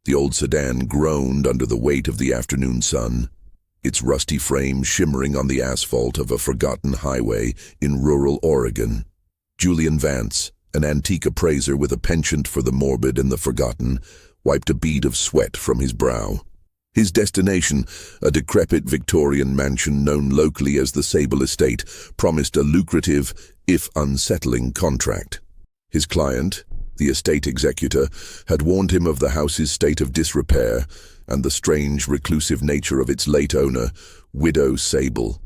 The old sedan groaned under the weight of the afternoon sun, its rusty frame shimmering on the asphalt of a forgotten highway in rural Oregon. Julian Vance, an antique appraiser with a penchant for the morbid and the forgotten, wiped a bead of sweat from his brow. His destination, a decrepit Victorian mansion known locally as the Sable Estate, promised a lucrative, if unsettling, contract. His client, the estate executor, had warned him of the house's state of disrepair and the strange, reclusive nature of its late owner, Widow Sable.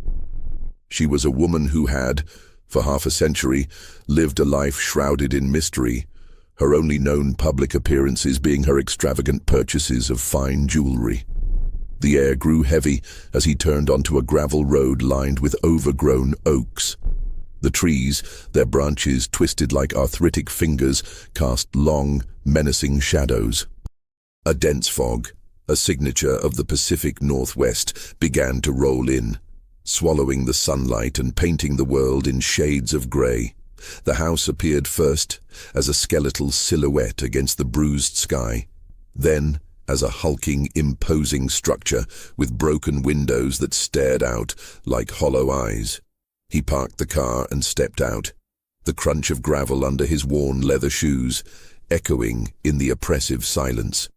She was a woman who had, for half a century, lived a life shrouded in mystery, her only known public appearances being her extravagant purchases of fine jewelry. The air grew heavy as he turned onto a gravel road lined with overgrown oaks. The trees, their branches twisted like arthritic fingers, cast long, menacing shadows. A dense fog, a signature of the Pacific Northwest, began to roll in, swallowing the sunlight and painting the world in shades of grey. The house appeared first as a skeletal silhouette against the bruised sky, then as a hulking, imposing structure with broken windows that stared out like hollow eyes. He parked the car and stepped out, the crunch of gravel under his worn leather shoes echoing in the oppressive silence.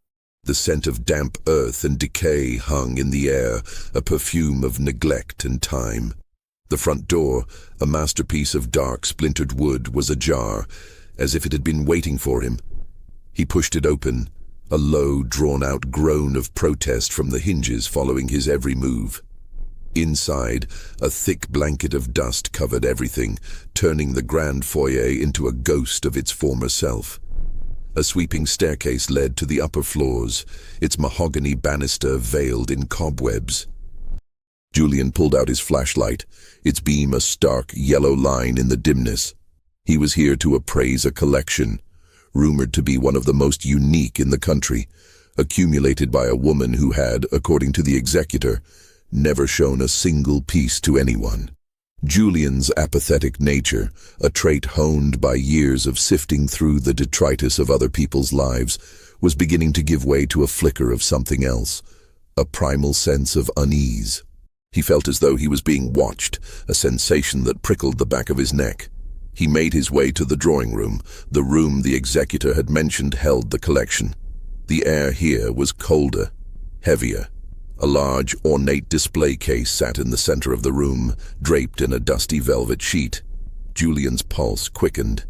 The scent of damp earth and decay hung in the air, a perfume of neglect and time. The front door, a masterpiece of dark, splintered wood, was ajar, as if it had been waiting for him. He pushed it open, a low, drawn-out groan of protest from the hinges following his every move. Inside, a thick blanket of dust covered everything, turning the grand foyer into a ghost of its former self. A sweeping staircase led to the upper floors, its mahogany banister veiled in cobwebs. Julian pulled out his flashlight, its beam a stark yellow line in the dimness. He was here to appraise a collection, rumored to be one of the most unique in the country, accumulated by a woman who had, according to the executor, never shown a single piece to anyone. Julian's apathetic nature, a trait honed by years of sifting through the detritus of other people's lives, was beginning to give way to a flicker of something else, a primal sense of unease. He felt as though he was being watched, a sensation that prickled the back of his neck. He made his way to the drawing room, the room the executor had mentioned held the collection. The air here was colder, heavier. A large, ornate display case sat in the center of the room, draped in a dusty velvet sheet. Julian's pulse quickened.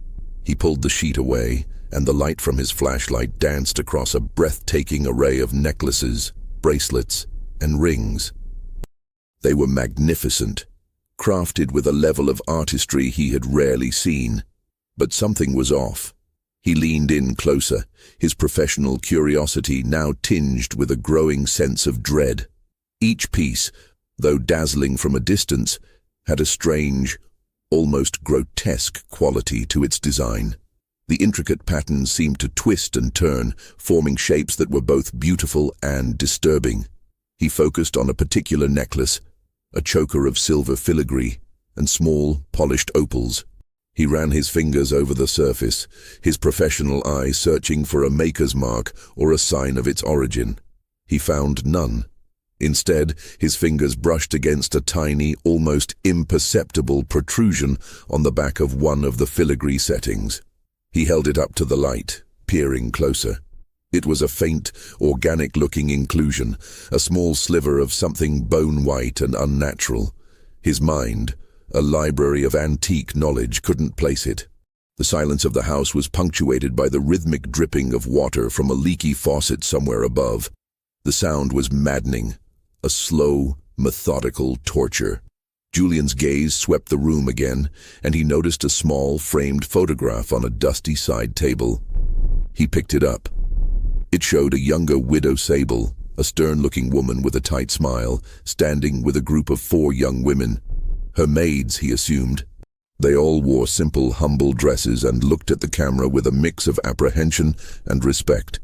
He pulled the sheet away, and the light from his flashlight danced across a breathtaking array of necklaces, bracelets, and rings. They were magnificent, crafted with a level of artistry he had rarely seen. But something was off. He leaned in closer, his professional curiosity now tinged with a growing sense of dread. Each piece, though dazzling from a distance, had a strange, almost grotesque quality to its design. The intricate patterns seemed to twist and turn, forming shapes that were both beautiful and disturbing. He focused on a particular necklace, a choker of silver filigree, and small, polished opals. He ran his fingers over the surface, his professional eye searching for a maker's mark or a sign of its origin. He found none. Instead, his fingers brushed against a tiny, almost imperceptible protrusion on the back of one of the filigree settings. He held it up to the light, peering closer. It was a faint, organic-looking inclusion, a small sliver of something bone-white and unnatural. His mind, a library of antique knowledge, couldn't place it. The silence of the house was punctuated by the rhythmic dripping of water from a leaky faucet somewhere above. The sound was maddening, a slow, methodical torture. Julian's gaze swept the room again, and he noticed a small, framed photograph on a dusty side table. He picked it up. It showed a younger Widow Sable, a stern-looking woman with a tight smile, standing with a group of 4 young women. Her maids, he assumed. They all wore simple, humble dresses and looked at the camera with a mix of apprehension and respect.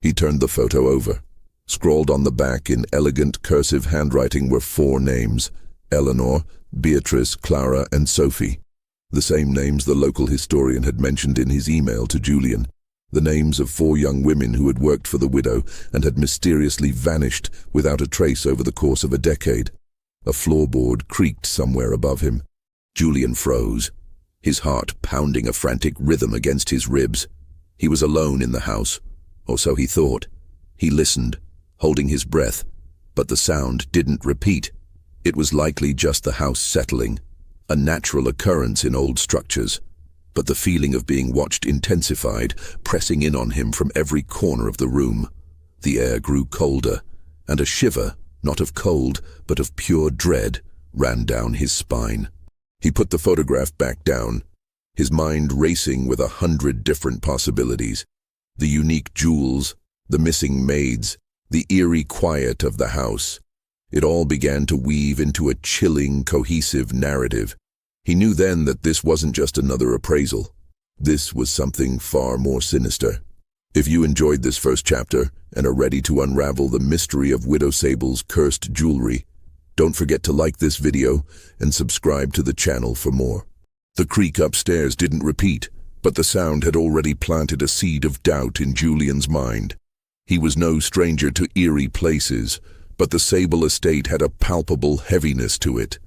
He turned the photo over. Scrawled on the back in elegant cursive handwriting were 4 names: Eleanor, Beatrice, Clara, and Sophie. The same names the local historian had mentioned in his email to Julian. The names of 4 young women who had worked for the widow and had mysteriously vanished without a trace over the course of a decade. A floorboard creaked somewhere above him. Julian froze, his heart pounding a frantic rhythm against his ribs. He was alone in the house, or so he thought. He listened, holding his breath, but the sound didn't repeat. It was likely just the house settling, a natural occurrence in old structures. But the feeling of being watched intensified, pressing in on him from every corner of the room. The air grew colder, and a shiver, not of cold, but of pure dread, ran down his spine. He put the photograph back down, his mind racing with 100 different possibilities. The unique jewels, the missing maids, the eerie quiet of the house. It all began to weave into a chilling, cohesive narrative. He knew then that this wasn't just another appraisal. This was something far more sinister. If you enjoyed this first chapter and are ready to unravel the mystery of Widow Sable's cursed jewelry, don't forget to like this video and subscribe to the channel for more. The creak upstairs didn't repeat, but the sound had already planted a seed of doubt in Julian's mind. He was no stranger to eerie places, but the Sable Estate had a palpable heaviness to it.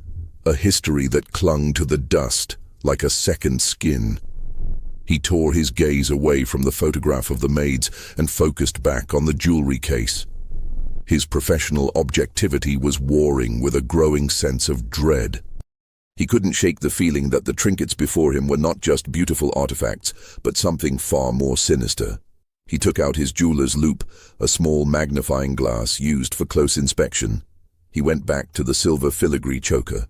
A history that clung to the dust like a second skin. He tore his gaze away from the photograph of the maids and focused back on the jewelry case. His professional objectivity was warring with a growing sense of dread. He couldn't shake the feeling that the trinkets before him were not just beautiful artifacts, but something far more sinister. He took out his jeweler's loupe, a small magnifying glass used for close inspection. He went back to the silver filigree choker.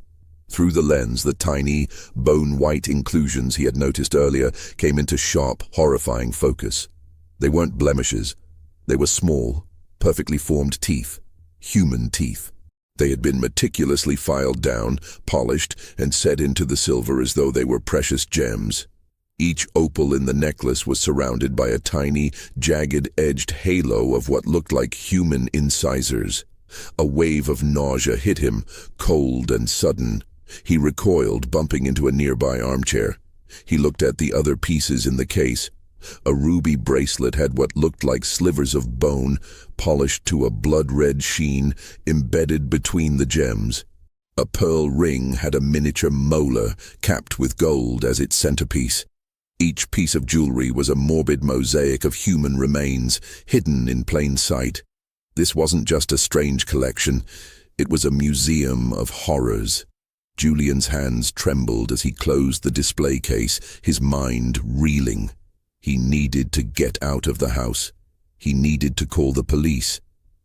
Through the lens, the tiny, bone-white inclusions he had noticed earlier came into sharp, horrifying focus. They weren't blemishes. They were small, perfectly formed teeth. Human teeth. They had been meticulously filed down, polished, and set into the silver as though they were precious gems. Each opal in the necklace was surrounded by a tiny, jagged-edged halo of what looked like human incisors. A wave of nausea hit him, cold and sudden. He recoiled, bumping into a nearby armchair. He looked at the other pieces in the case. A ruby bracelet had what looked like slivers of bone, polished to a blood-red sheen, embedded between the gems. A pearl ring had a miniature molar, capped with gold as its centerpiece. Each piece of jewelry was a morbid mosaic of human remains, hidden in plain sight. This wasn't just a strange collection. It was a museum of horrors. Julian's hands trembled as he closed the display case, his mind reeling. He needed to get out of the house. He needed to call the police.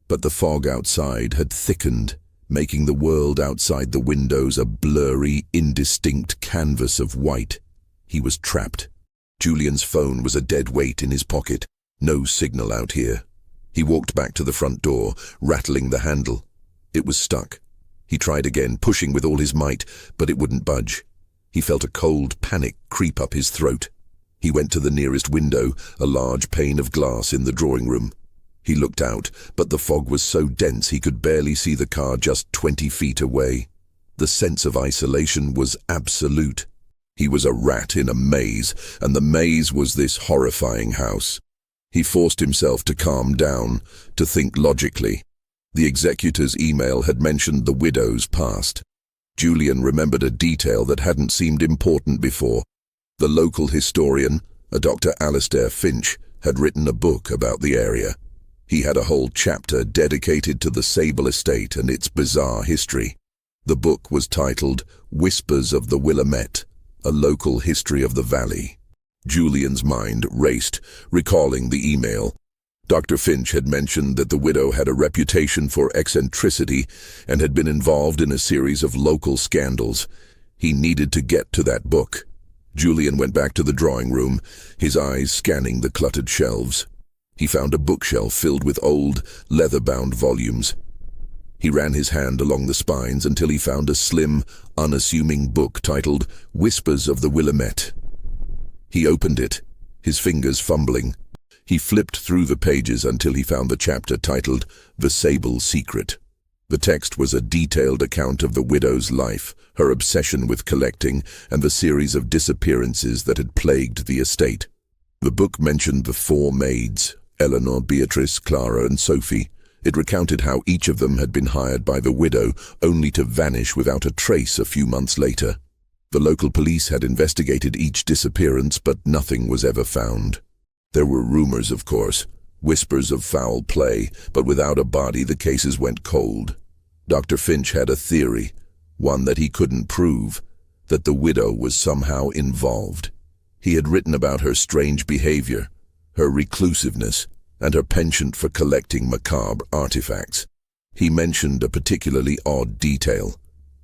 But the fog outside had thickened, making the world outside the windows a blurry, indistinct canvas of white. He was trapped. Julian's phone was a dead weight in his pocket. No signal out here. He walked back to the front door, rattling the handle. It was stuck. He tried again, pushing with all his might, but it wouldn't budge. He felt a cold panic creep up his throat. He went to the nearest window, a large pane of glass in the drawing room. He looked out, but the fog was so dense he could barely see the car just 20 feet away. The sense of isolation was absolute. He was a rat in a maze, and the maze was this horrifying house. He forced himself to calm down, to think logically. The executor's email had mentioned the widow's past. Julian remembered a detail that hadn't seemed important before. The local historian, a Dr. Alistair Finch, had written a book about the area. He had a whole chapter dedicated to the Sable Estate and its bizarre history. The book was titled Whispers of the Willamette, a local history of the valley. Julian's mind raced, recalling the email. Dr. Finch had mentioned that the widow had a reputation for eccentricity and had been involved in a series of local scandals. He needed to get to that book. Julian went back to the drawing room, his eyes scanning the cluttered shelves. He found a bookshelf filled with old, leather-bound volumes. He ran his hand along the spines until he found a slim, unassuming book titled Whispers of the Willamette. He opened it, his fingers fumbling. He flipped through the pages until he found the chapter titled The Sable Secret. The text was a detailed account of the widow's life, her obsession with collecting, and the series of disappearances that had plagued the estate. The book mentioned the 4 maids, Eleanor, Beatrice, Clara, and Sophie. It recounted how each of them had been hired by the widow, only to vanish without a trace a few months later. The local police had investigated each disappearance, but nothing was ever found. There were rumors, of course, whispers of foul play, but without a body the cases went cold. Dr. Finch had a theory, one that he couldn't prove, that the widow was somehow involved. He had written about her strange behavior, her reclusiveness, and her penchant for collecting macabre artifacts. He mentioned a particularly odd detail.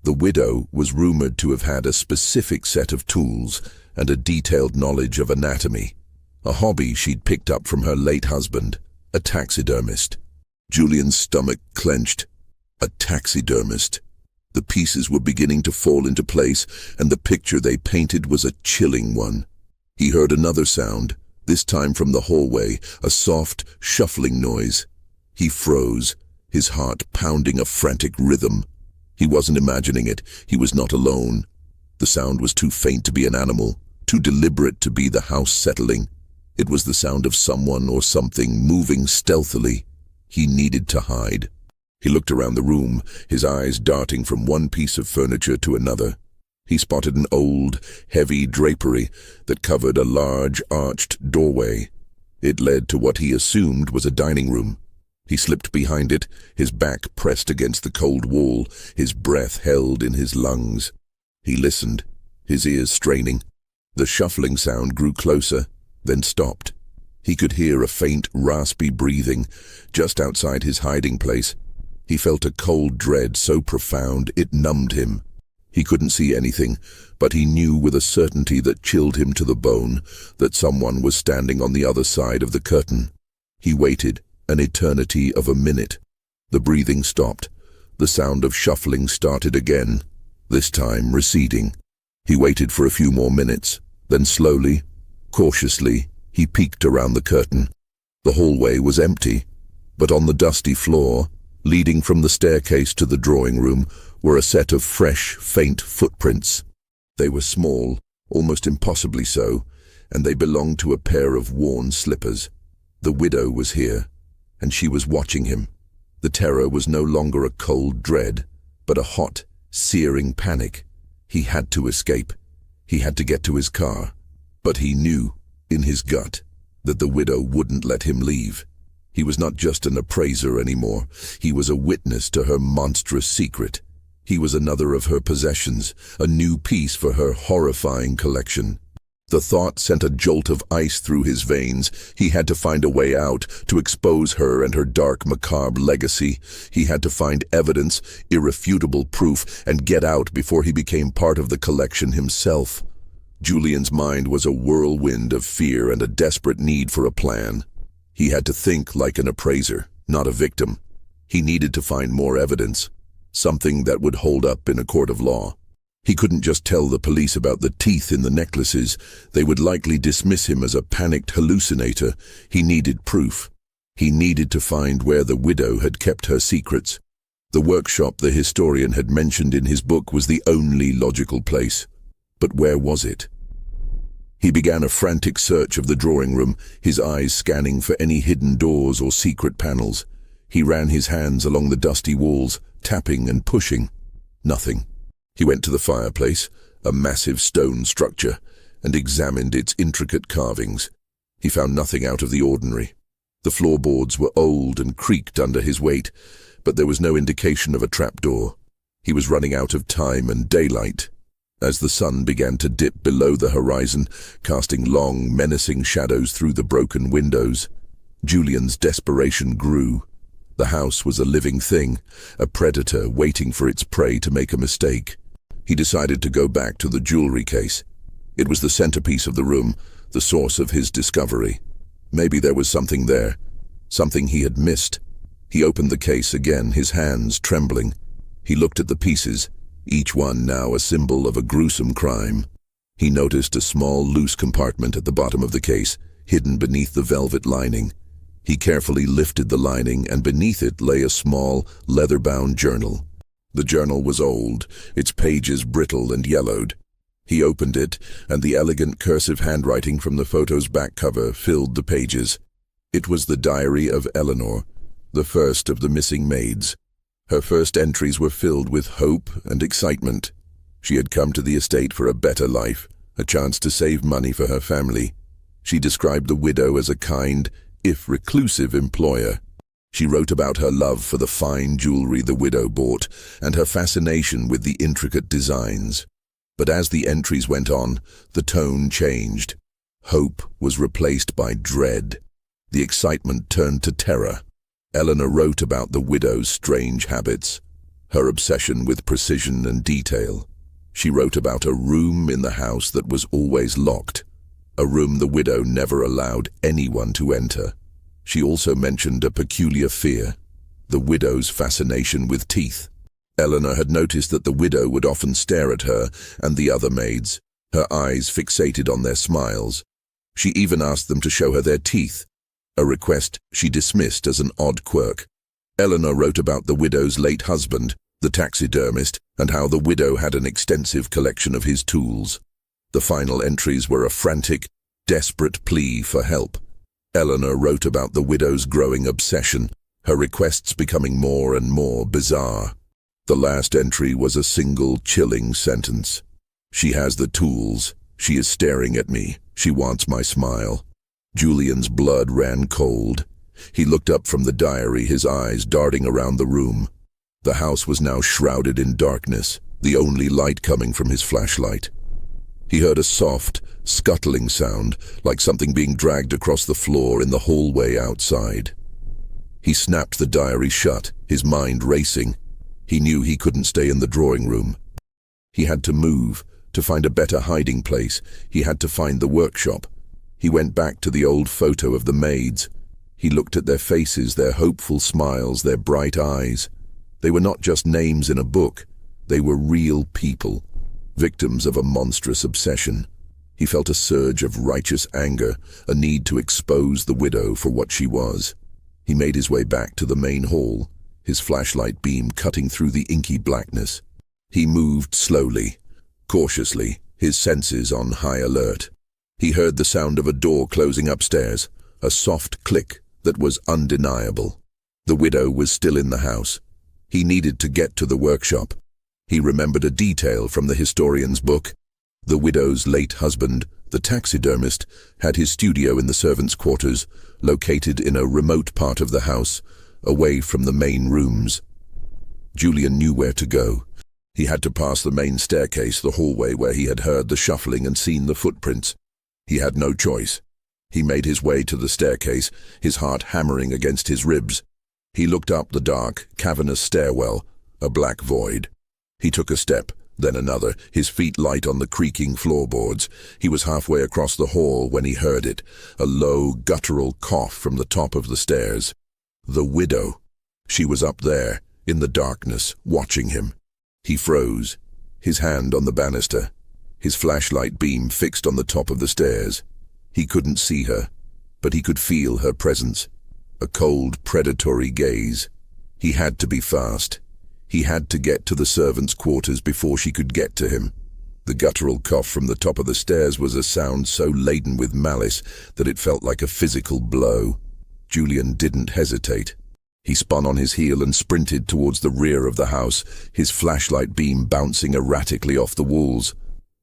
The widow was rumored to have had a specific set of tools and a detailed knowledge of anatomy, a hobby she'd picked up from her late husband, a taxidermist. Julian's stomach clenched. A taxidermist. The pieces were beginning to fall into place, and the picture they painted was a chilling one. He heard another sound, this time from the hallway, a soft, shuffling noise. He froze, his heart pounding a frantic rhythm. He wasn't imagining it. He was not alone. The sound was too faint to be an animal, too deliberate to be the house settling. It was the sound of someone or something moving stealthily. He needed to hide. He looked around the room, his eyes darting from one piece of furniture to another. He spotted an old, heavy drapery that covered a large, arched doorway. It led to what he assumed was a dining room. He slipped behind it, his back pressed against the cold wall, his breath held in his lungs. He listened, his ears straining. The shuffling sound grew closer, then stopped. He could hear a faint, raspy breathing just outside his hiding place. He felt a cold dread so profound it numbed him. He couldn't see anything, but he knew with a certainty that chilled him to the bone that someone was standing on the other side of the curtain. He waited, an eternity of a minute. The breathing stopped. The sound of shuffling started again, this time receding. He waited for a few more minutes, then slowly, cautiously, he peeked around the curtain. The hallway was empty, but on the dusty floor, leading from the staircase to the drawing room, were a set of fresh, faint footprints. They were small, almost impossibly so, and they belonged to a pair of worn slippers. The widow was here, and she was watching him. The terror was no longer a cold dread, but a hot, searing panic. He had to escape. He had to get to his car. But he knew, in his gut, that the widow wouldn't let him leave. He was not just an appraiser anymore. He was a witness to her monstrous secret. He was another of her possessions, a new piece for her horrifying collection. The thought sent a jolt of ice through his veins. He had to find a way out, to expose her and her dark, macabre legacy. He had to find evidence, irrefutable proof, and get out before he became part of the collection himself. Julian's mind was a whirlwind of fear and a desperate need for a plan. He had to think like an appraiser, not a victim. He needed to find more evidence, something that would hold up in a court of law. He couldn't just tell the police about the teeth in the necklaces. They would likely dismiss him as a panicked hallucinator. He needed proof. He needed to find where the widow had kept her secrets. The workshop the historian had mentioned in his book was the only logical place. But where was it? He began a frantic search of the drawing room, his eyes scanning for any hidden doors or secret panels. He ran his hands along the dusty walls, tapping and pushing. Nothing. He went to the fireplace, a massive stone structure, and examined its intricate carvings. He found nothing out of the ordinary. The floorboards were old and creaked under his weight, but there was no indication of a trapdoor. He was running out of time and daylight. As the sun began to dip below the horizon, casting long, menacing shadows through the broken windows, Julian's desperation grew. The house was a living thing, a predator waiting for its prey to make a mistake. He decided to go back to the jewelry case. It was the centerpiece of the room, the source of his discovery. Maybe there was something there, something he had missed. He opened the case again, his hands trembling. He looked at the pieces, each one now a symbol of a gruesome crime. He noticed a small, loose compartment at the bottom of the case, hidden beneath the velvet lining. He carefully lifted the lining, and beneath it lay a small, leather-bound journal. The journal was old, its pages brittle and yellowed. He opened it, and the elegant cursive handwriting from the photo's back cover filled the pages. It was the diary of Eleanor, the first of the missing maids. Her first entries were filled with hope and excitement. She had come to the estate for a better life, a chance to save money for her family. She described the widow as a kind, if reclusive, employer. She wrote about her love for the fine jewelry the widow bought and her fascination with the intricate designs. But as the entries went on, the tone changed. Hope was replaced by dread. The excitement turned to terror. Eleanor wrote about the widow's strange habits, her obsession with precision and detail. She wrote about a room in the house that was always locked, a room the widow never allowed anyone to enter. She also mentioned a peculiar fear, the widow's fascination with teeth. Eleanor had noticed that the widow would often stare at her and the other maids, her eyes fixated on their smiles. She even asked them to show her their teeth, a request she dismissed as an odd quirk. Eleanor wrote about the widow's late husband, the taxidermist, and how the widow had an extensive collection of his tools. The final entries were a frantic, desperate plea for help. Eleanor wrote about the widow's growing obsession, her requests becoming more and more bizarre. The last entry was a single chilling sentence. She has the tools. She is staring at me. She wants my smile. Julian's blood ran cold. He looked up from the diary, his eyes darting around the room. The house was now shrouded in darkness, the only light coming from his flashlight. He heard a soft, scuttling sound, like something being dragged across the floor in the hallway outside. He snapped the diary shut, his mind racing. He knew he couldn't stay in the drawing room. He had to move, to find a better hiding place. He had to find the workshop. He went back to the old photo of the maids. He looked at their faces, their hopeful smiles, their bright eyes. They were not just names in a book. They were real people, victims of a monstrous obsession. He felt a surge of righteous anger, a need to expose the widow for what she was. He made his way back to the main hall, his flashlight beam cutting through the inky blackness. He moved slowly, cautiously, his senses on high alert. He heard the sound of a door closing upstairs, a soft click that was undeniable. The widow was still in the house. He needed to get to the workshop. He remembered a detail from the historian's book. The widow's late husband, the taxidermist, had his studio in the servants' quarters, located in a remote part of the house, away from the main rooms. Julian knew where to go. He had to pass the main staircase, the hallway where he had heard the shuffling and seen the footprints. He had no choice. He made his way to the staircase, his heart hammering against his ribs. He looked up the dark, cavernous stairwell, a black void. He took a step, then another, his feet light on the creaking floorboards. He was halfway across the hall when he heard it, a low, guttural cough from the top of the stairs. The widow. She was up there, in the darkness, watching him. He froze, his hand on the banister, his flashlight beam fixed on the top of the stairs. He couldn't see her, but he could feel her presence, a cold, predatory gaze. He had to be fast. He had to get to the servants' quarters before she could get to him. The guttural cough from the top of the stairs was a sound so laden with malice that it felt like a physical blow. Julian didn't hesitate. He spun on his heel and sprinted towards the rear of the house, his flashlight beam bouncing erratically off the walls.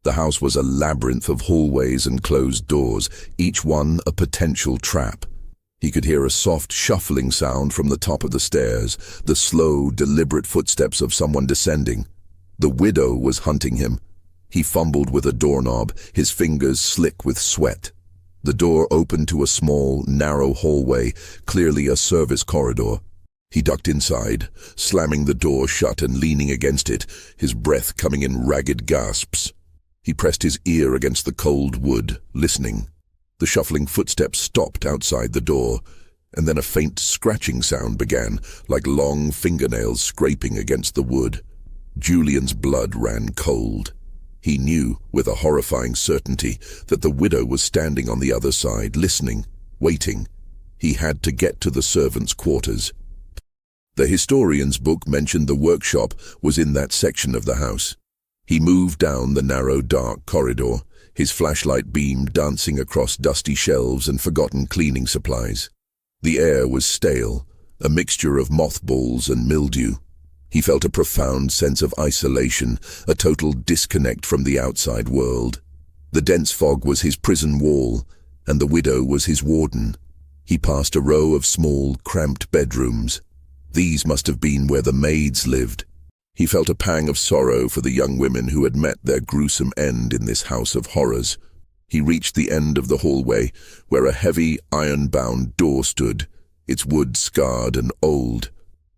The house was a labyrinth of hallways and closed doors, each one a potential trap. He could hear a soft shuffling sound from the top of the stairs, the slow, deliberate footsteps of someone descending. The widow was hunting him. He fumbled with a doorknob, his fingers slick with sweat. The door opened to a small, narrow hallway, clearly a service corridor. He ducked inside, slamming the door shut and leaning against it, his breath coming in ragged gasps. He pressed his ear against the cold wood, listening. The shuffling footsteps stopped outside the door, and then a faint scratching sound began, like long fingernails scraping against the wood. Julian's blood ran cold. He knew, with a horrifying certainty, that the widow was standing on the other side, listening, waiting. He had to get to the servants' quarters. The historian's book mentioned the workshop was in that section of the house. He moved down the narrow, dark corridor, his flashlight beam dancing across dusty shelves and forgotten cleaning supplies. The air was stale, a mixture of mothballs and mildew. He felt a profound sense of isolation, a total disconnect from the outside world. The dense fog was his prison wall, and the widow was his warden. He passed a row of small, cramped bedrooms. These must have been where the maids lived. He felt a pang of sorrow for the young women who had met their gruesome end in this house of horrors. He reached the end of the hallway, where a heavy, iron-bound door stood, its wood scarred and old.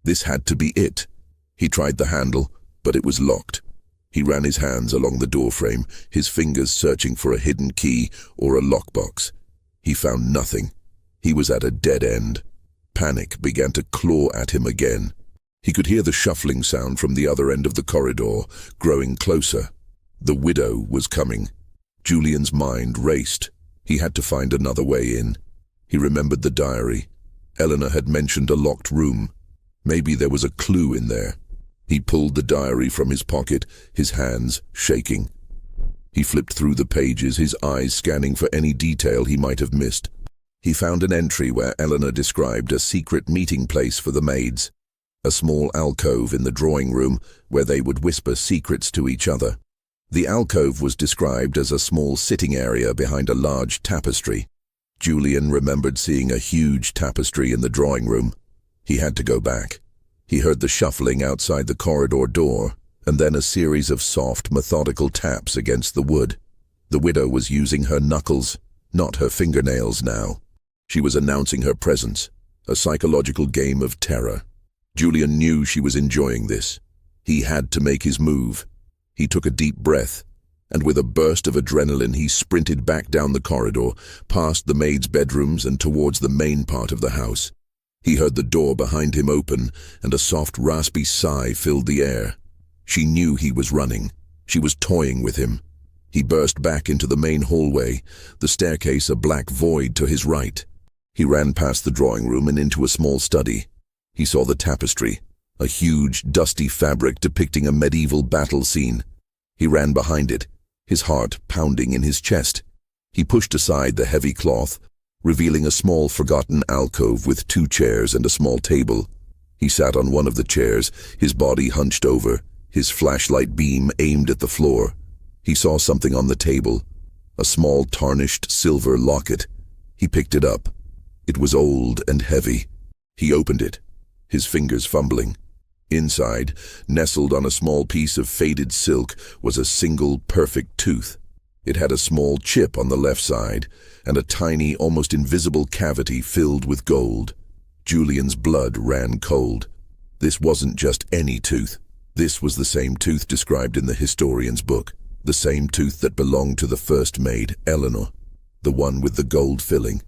This had to be it. He tried the handle, but it was locked. He ran his hands along the doorframe, his fingers searching for a hidden key or a lockbox. He found nothing. He was at a dead end. Panic began to claw at him again. He could hear the shuffling sound from the other end of the corridor, growing closer. The widow was coming. Julian's mind raced. He had to find another way in. He remembered the diary. Eleanor had mentioned a locked room. Maybe there was a clue in there. He pulled the diary from his pocket, his hands shaking. He flipped through the pages, his eyes scanning for any detail he might have missed. He found an entry where Eleanor described a secret meeting place for the maids, a small alcove in the drawing room where they would whisper secrets to each other. The alcove was described as a small sitting area behind a large tapestry. Julian remembered seeing a huge tapestry in the drawing room. He had to go back. He heard the shuffling outside the corridor door, and then a series of soft, methodical taps against the wood. The widow was using her knuckles, not her fingernails now. She was announcing her presence, a psychological game of terror. Julian knew she was enjoying this. He had to make his move. He took a deep breath, and with a burst of adrenaline he sprinted back down the corridor, past the maids' bedrooms and towards the main part of the house. He heard the door behind him open, and a soft, raspy sigh filled the air. She knew he was running. She was toying with him. He burst back into the main hallway, the staircase a black void to his right. He ran past the drawing room and into a small study. He saw the tapestry, a huge, dusty fabric depicting a medieval battle scene. He ran behind it, his heart pounding in his chest. He pushed aside the heavy cloth, revealing a small, forgotten alcove with 2 chairs and a small table. He sat on one of the chairs, his body hunched over, his flashlight beam aimed at the floor. He saw something on the table, a small, tarnished silver locket. He picked it up. It was old and heavy. He opened it, his fingers fumbling. Inside, nestled on a small piece of faded silk, was a single, perfect tooth. It had a small chip on the left side, and a tiny, almost invisible cavity filled with gold. Julian's blood ran cold. This wasn't just any tooth. This was the same tooth described in the historian's book, the same tooth that belonged to the first maid, Eleanor, the one with the gold filling.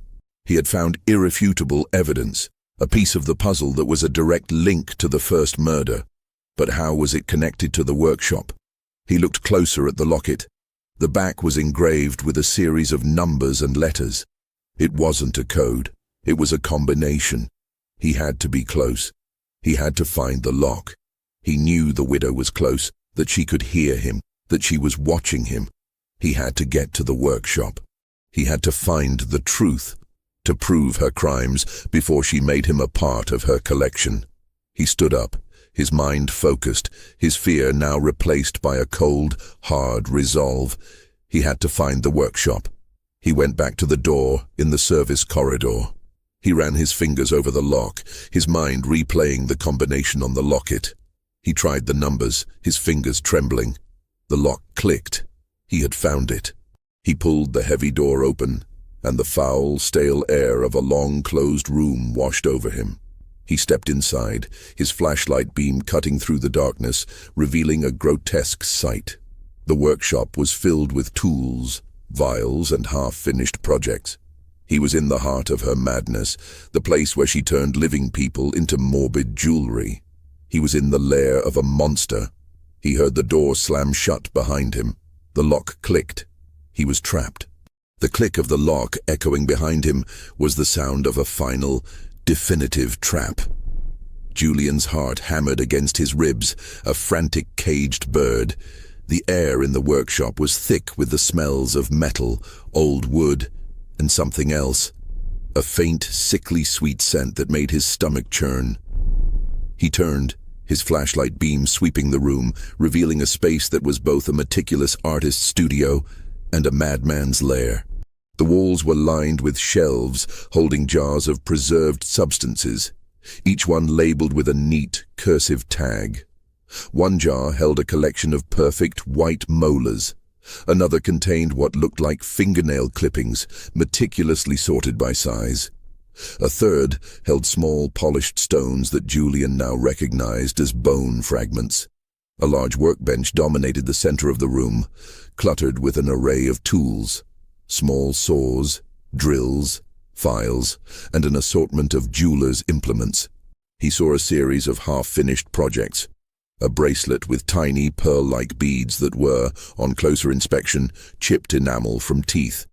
He had found irrefutable evidence, a piece of the puzzle that was a direct link to the first murder. But how was it connected to the workshop? He looked closer at the locket. The back was engraved with a series of numbers and letters. It wasn't a code. It was a combination. He had to be close. He had to find the lock. He knew the widow was close, that she could hear him, that she was watching him. He had to get to the workshop. He had to find the truth, to prove her crimes before she made him a part of her collection. He stood up, his mind focused, his fear now replaced by a cold, hard resolve. He had to find the workshop. He went back to the door in the service corridor. He ran his fingers over the lock, his mind replaying the combination on the locket. He tried the numbers, his fingers trembling. The lock clicked. He had found it. He pulled the heavy door open, and the foul, stale air of a long-closed room washed over him. He stepped inside, his flashlight beam cutting through the darkness, revealing a grotesque sight. The workshop was filled with tools, vials, and half-finished projects. He was in the heart of her madness, the place where she turned living people into morbid jewelry. He was in the lair of a monster. He heard the door slam shut behind him. The lock clicked. He was trapped. The click of the lock echoing behind him was the sound of a final, definitive trap. Julian's heart hammered against his ribs, a frantic caged bird. The air in the workshop was thick with the smells of metal, old wood, and something else. A faint, sickly sweet scent that made his stomach churn. He turned, his flashlight beam sweeping the room, revealing a space that was both a meticulous artist's studio and a madman's lair. The walls were lined with shelves holding jars of preserved substances, each one labeled with a neat, cursive tag. One jar held a collection of perfect white molars. Another contained what looked like fingernail clippings, meticulously sorted by size. A third held small, polished stones that Julian now recognized as bone fragments. A large workbench dominated the center of the room, cluttered with an array of tools. Small saws, drills, files, and an assortment of jeweler's implements. He saw a series of half-finished projects. A bracelet with tiny pearl-like beads that were, on closer inspection, chipped enamel from teeth.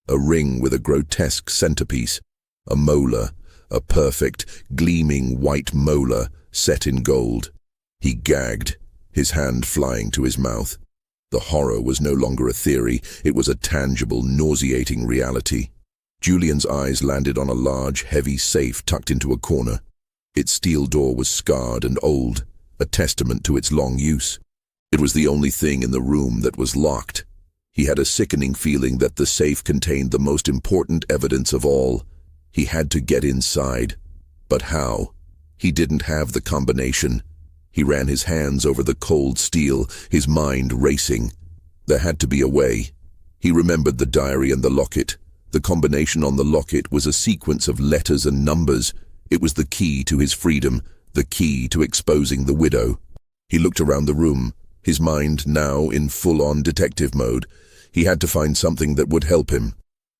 A ring with a grotesque centerpiece. A molar, a perfect, gleaming white molar set in gold. He gagged, his hand flying to his mouth. The horror was no longer a theory, it was a tangible, nauseating reality. Julian's eyes landed on a large, heavy safe tucked into a corner. Its steel door was scarred and old, a testament to its long use. It was the only thing in the room that was locked. He had a sickening feeling that the safe contained the most important evidence of all. He had to get inside. But how? He didn't have the combination. He ran his hands over the cold steel, his mind racing. There had to be a way. He remembered the diary and the locket. The combination on the locket was a sequence of letters and numbers. It was the key to his freedom, the key to exposing the widow. He looked around the room, his mind now in full-on detective mode. He had to find something that would help him.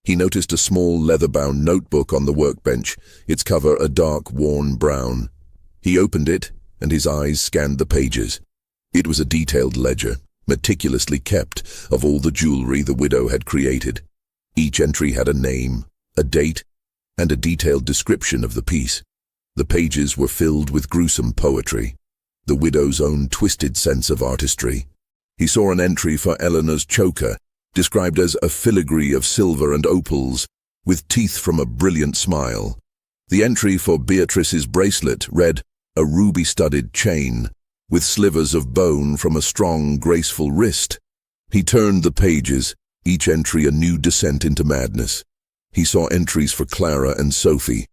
He noticed a small leather-bound notebook on the workbench, its cover a dark, worn brown. He opened it, and his eyes scanned the pages. It was a detailed ledger, meticulously kept, of all the jewelry the widow had created. Each entry had a name, a date, and a detailed description of the piece. The pages were filled with gruesome poetry, the widow's own twisted sense of artistry. He saw an entry for Eleanor's choker, described as a filigree of silver and opals, with teeth from a brilliant smile. The entry for Beatrice's bracelet read, a ruby-studded chain, with slivers of bone from a strong, graceful wrist. He turned the pages, each entry a new descent into madness. He saw entries for Clara and Sophie,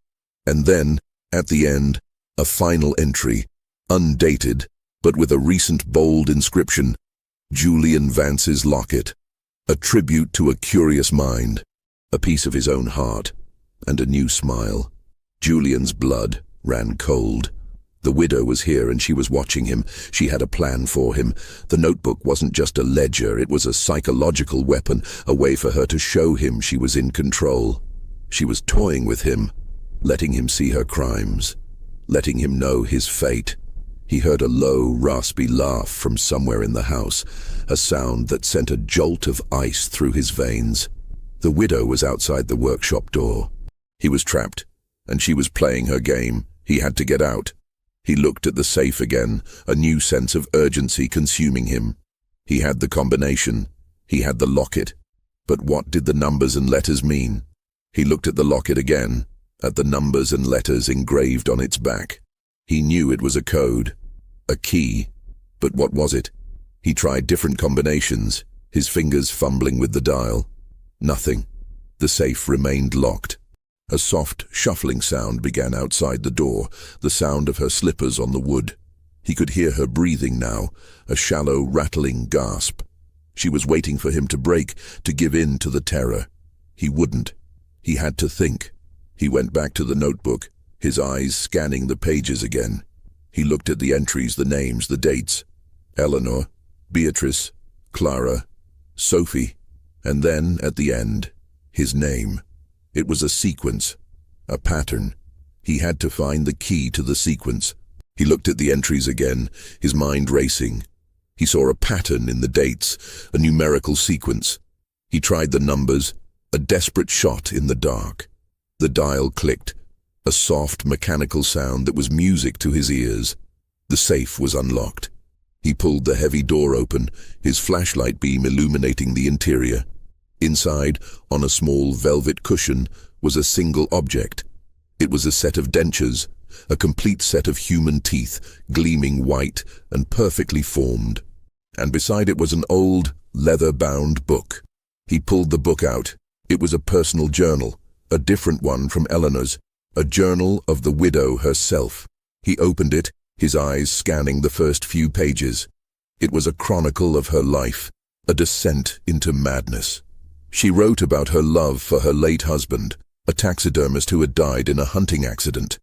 and then, at the end, a final entry, undated, but with a recent bold inscription, Julian Vance's locket, a tribute to a curious mind, a piece of his own heart, and a new smile. Julian's blood ran cold. The widow was here and she was watching him. She had a plan for him. The notebook wasn't just a ledger, it was a psychological weapon, a way for her to show him she was in control. She was toying with him, letting him see her crimes, letting him know his fate. He heard a low, raspy laugh from somewhere in the house, a sound that sent a jolt of ice through his veins. The widow was outside the workshop door. He was trapped, and she was playing her game. He had to get out. He looked at the safe again, a new sense of urgency consuming him. He had the combination. He had the locket. But what did the numbers and letters mean? He looked at the locket again, at the numbers and letters engraved on its back. He knew it was a code, a key, but what was it? He tried different combinations, his fingers fumbling with the dial. Nothing. The safe remained locked. A soft, shuffling sound began outside the door, the sound of her slippers on the wood. He could hear her breathing now, a shallow, rattling gasp. She was waiting for him to break, to give in to the terror. He wouldn't. He had to think. He went back to the notebook, his eyes scanning the pages again. He looked at the entries, the names, the dates. Eleanor, Beatrice, Clara, Sophie, and then, at the end, his name. It was a sequence, a pattern. He had to find the key to the sequence. He looked at the entries again, his mind racing. He saw a pattern in the dates, a numerical sequence. He tried the numbers, a desperate shot in the dark. The dial clicked, a soft, mechanical sound that was music to his ears. The safe was unlocked. He pulled the heavy door open, his flashlight beam illuminating the interior. Inside, on a small velvet cushion, was a single object. It was a set of dentures, a complete set of human teeth, gleaming white and perfectly formed. And beside it was an old, leather-bound book. He pulled the book out. It was a personal journal, a different one from Eleanor's, a journal of the widow herself. He opened it, his eyes scanning the first few pages. It was a chronicle of her life, a descent into madness. She wrote about her love for her late husband, a taxidermist who had died in a hunting accident.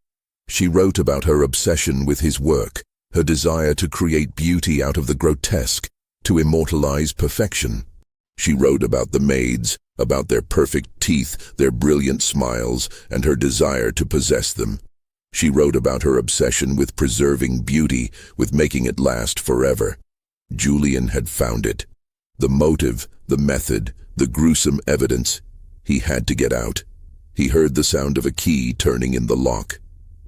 She wrote about her obsession with his work, her desire to create beauty out of the grotesque, to immortalize perfection. She wrote about the maids, about their perfect teeth, their brilliant smiles, and her desire to possess them. She wrote about her obsession with preserving beauty, with making it last forever. Julian had found it. The motive, the method, the gruesome evidence. He had to get out. He heard the sound of a key turning in the lock.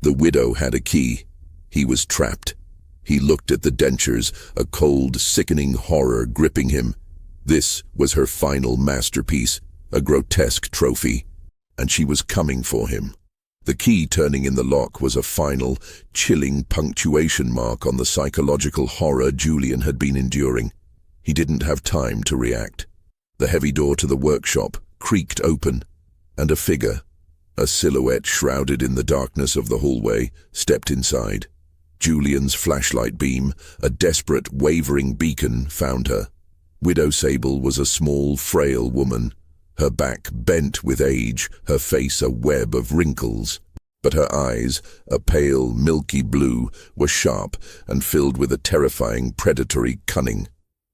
The widow had a key. He was trapped. He looked at the dentures, a cold, sickening horror gripping him. This was her final masterpiece, a grotesque trophy, and she was coming for him. The key turning in the lock was a final, chilling punctuation mark on the psychological horror Julian had been enduring. He didn't have time to react. The heavy door to the workshop creaked open, and a figure, a silhouette shrouded in the darkness of the hallway, stepped inside. Julian's flashlight beam, a desperate, wavering beacon, found her. Widow Sable was a small, frail woman, her back bent with age, her face a web of wrinkles. But her eyes, a pale, milky blue, were sharp and filled with a terrifying, predatory cunning.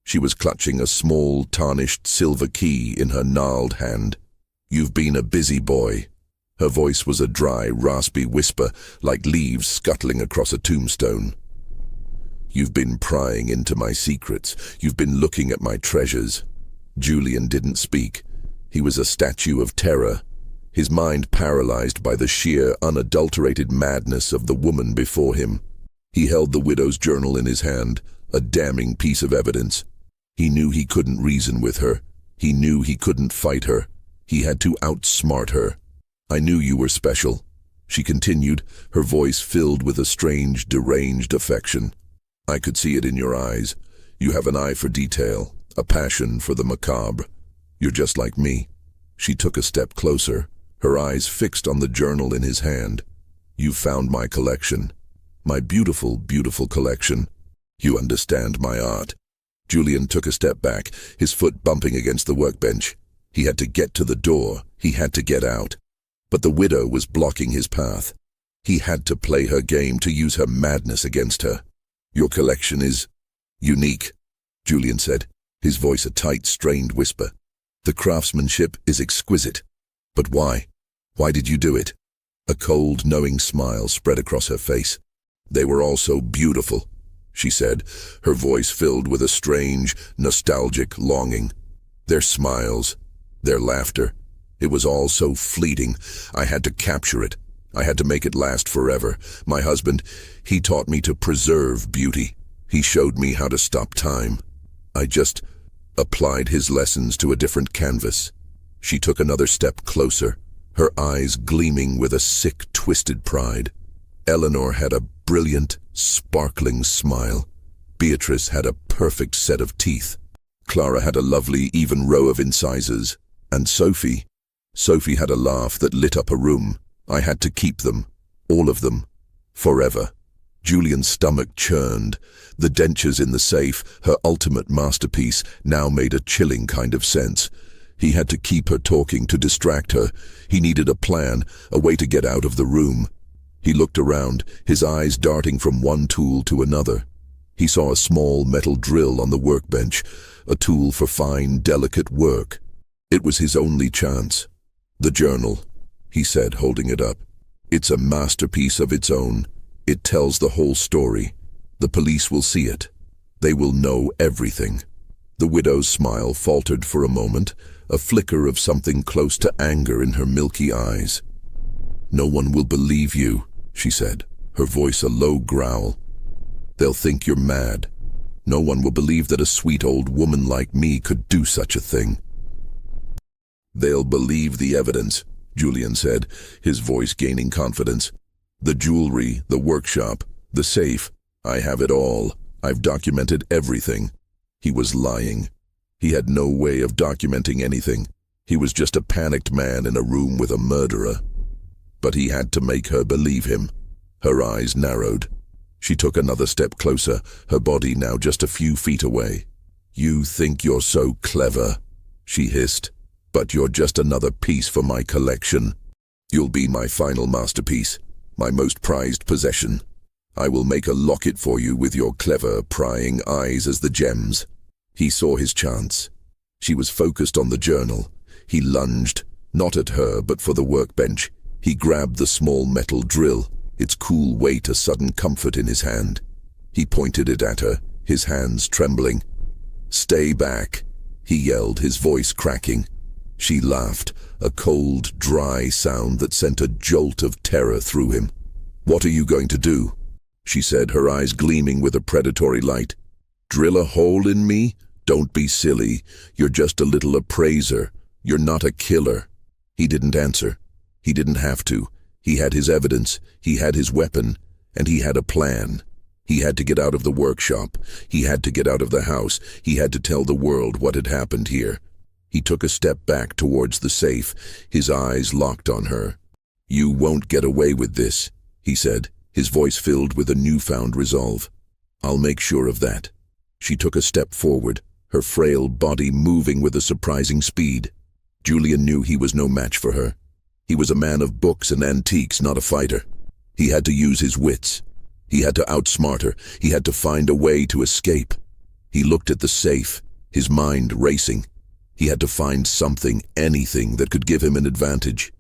She was clutching a small, tarnished silver key in her gnarled hand. "You've been a busy boy." Her voice was a dry, raspy whisper, like leaves scuttling across a tombstone. "You've been prying into my secrets. You've been looking at my treasures." Julian didn't speak. He was a statue of terror, his mind paralyzed by the sheer, unadulterated madness of the woman before him. He held the widow's journal in his hand, a damning piece of evidence. He knew he couldn't reason with her. He knew he couldn't fight her. He had to outsmart her. "I knew you were special," she continued, her voice filled with a strange, deranged affection. "I could see it in your eyes. You have an eye for detail, a passion for the macabre. You're just like me." She took a step closer, her eyes fixed on the journal in his hand. "You've found my collection. My beautiful, beautiful collection. You understand my art." Julian took a step back, his foot bumping against the workbench. He had to get to the door. He had to get out. But the widow was blocking his path. He had to play her game, to use her madness against her. "Your collection is unique," Julian said, his voice a tight, strained whisper. "The craftsmanship is exquisite. But why? Why did you do it?" A cold, knowing smile spread across her face. "They were all so beautiful," she said, her voice filled with a strange, nostalgic longing. "Their smiles, their laughter. It was all so fleeting. I had to capture it. I had to make it last forever. My husband, he taught me to preserve beauty. He showed me how to stop time. I just applied his lessons to a different canvas." She took another step closer, her eyes gleaming with a sick, twisted pride. Eleanor had a brilliant, sparkling smile. Beatrice had a perfect set of teeth. Clara had a lovely, even row of incisors. And Sophie had a laugh that lit up a room. I had to keep them, all of them, forever. Julian's stomach churned. The dentures in the safe, her ultimate masterpiece, now made a chilling kind of sense. He had to keep her talking, to distract her. He needed a plan, a way to get out of the room. He looked around, his eyes darting from one tool to another. He saw a small metal drill on the workbench, a tool for fine, delicate work. It was his only chance. "The journal," he said, holding it up. "It's a masterpiece of its own. It tells the whole story. The police will see it. They will know everything." The widow's smile faltered for a moment, a flicker of something close to anger in her milky eyes. "No one will believe you," she said, her voice a low growl. "They'll think you're mad. No one will believe that a sweet old woman like me could do such a thing." "They'll believe the evidence," Julian said, his voice gaining confidence. "The jewelry, the workshop, the safe. I have it all. I've documented everything." He was lying. He had no way of documenting anything. He was just a panicked man in a room with a murderer. But he had to make her believe him. Her eyes narrowed. She took another step closer, her body now just a few feet away. "You think you're so clever," she hissed, "but you're just another piece for my collection. You'll be my final masterpiece, my most prized possession. I will make a locket for you with your clever, prying eyes as the gems." He saw his chance. She was focused on the journal. He lunged, not at her, but for the workbench. He grabbed the small metal drill, its cool weight a sudden comfort in his hand. He pointed it at her, his hands trembling. "Stay back," he yelled, his voice cracking. She laughed, a cold, dry sound that sent a jolt of terror through him. "What are you going to do?" she said, her eyes gleaming with a predatory light. "Drill a hole in me? Don't be silly. You're just a little appraiser. You're not a killer." He didn't answer. He didn't have to. He had his evidence, he had his weapon, and he had a plan. He had to get out of the workshop. He had to get out of the house. He had to tell the world what had happened here. He took a step back towards the safe, his eyes locked on her. "You won't get away with this," he said, his voice filled with a newfound resolve. "I'll make sure of that." She took a step forward, her frail body moving with a surprising speed. Julian knew he was no match for her. He was a man of books and antiques, not a fighter. He had to use his wits. He had to outsmart her. He had to find a way to escape. He looked at the safe, his mind racing. He had to find something, anything that could give him an advantage.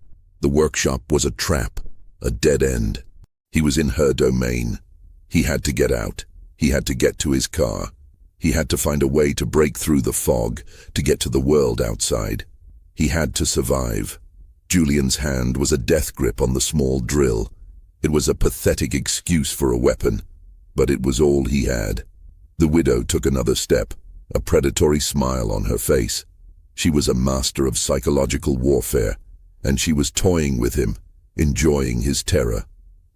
The workshop was a trap, a dead end. He was in her domain. He had to get out. He had to get to his car. He had to find a way to break through the fog, to get to the world outside. He had to survive. Julian's hand was a death grip on the small drill. It was a pathetic excuse for a weapon, but it was all he had. The widow took another step, a predatory smile on her face. She was a master of psychological warfare, and she was toying with him, enjoying his terror.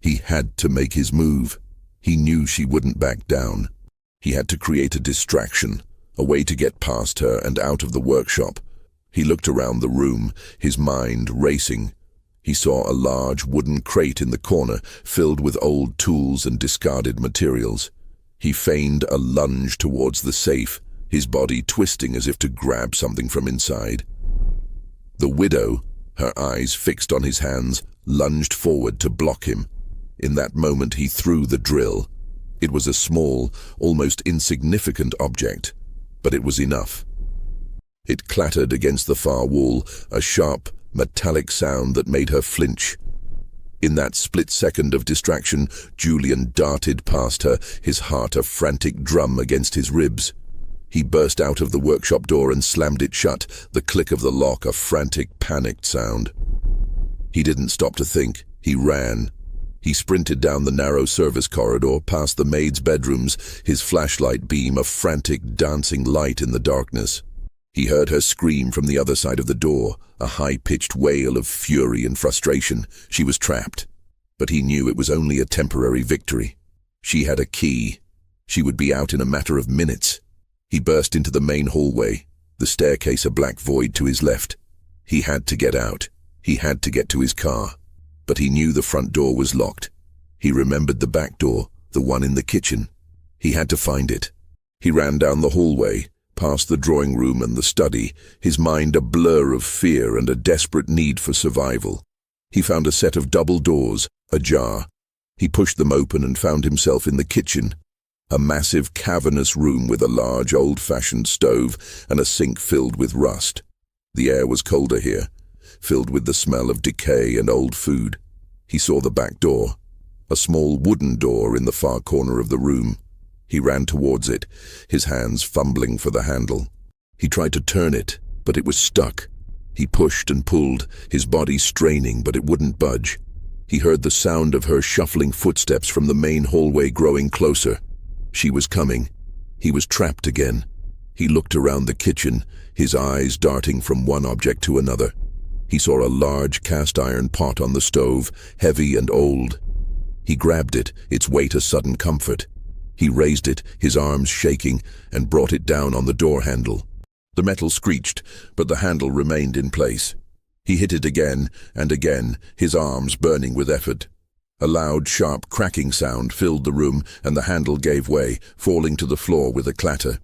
He had to make his move. He knew she wouldn't back down. He had to create a distraction, a way to get past her and out of the workshop. He looked around the room, his mind racing. He saw a large wooden crate in the corner, filled with old tools and discarded materials. He feigned a lunge towards the safe, his body twisting as if to grab something from inside. The widow, her eyes fixed on his hands, lunged forward to block him. In that moment he threw the drill. It was a small, almost insignificant object, but it was enough. It clattered against the far wall, a sharp, metallic sound that made her flinch. In that split second of distraction, Julian darted past her, his heart a frantic drum against his ribs. He burst out of the workshop door and slammed it shut, the click of the lock a frantic, panicked sound. He didn't stop to think. He ran. He sprinted down the narrow service corridor, past the maids' bedrooms, his flashlight beam a frantic, dancing light in the darkness. He heard her scream from the other side of the door, a high-pitched wail of fury and frustration. She was trapped. But he knew it was only a temporary victory. She had a key. She would be out in a matter of minutes. He burst into the main hallway, the staircase a black void to his left. He had to get out. He had to get to his car. But he knew the front door was locked. He remembered the back door, the one in the kitchen. He had to find it. He ran down the hallway, past the drawing room and the study, his mind a blur of fear and a desperate need for survival. He found a set of double doors, ajar. He pushed them open and found himself in the kitchen, a massive cavernous room with a large old-fashioned stove and a sink filled with rust. The air was colder here, filled with the smell of decay and old food. He saw the back door, a small wooden door in the far corner of the room. He ran towards it, his hands fumbling for the handle. He tried to turn it, but it was stuck. He pushed and pulled, his body straining, but it wouldn't budge. He heard the sound of her shuffling footsteps from the main hallway growing closer. She was coming. He was trapped again. He looked around the kitchen, his eyes darting from one object to another. He saw a large cast-iron pot on the stove, heavy and old. He grabbed it, its weight a sudden comfort. He raised it, his arms shaking, and brought it down on the door handle. The metal screeched, but the handle remained in place. He hit it again and again, his arms burning with effort. A loud, sharp cracking sound filled the room, and the handle gave way, falling to the floor with a clatter.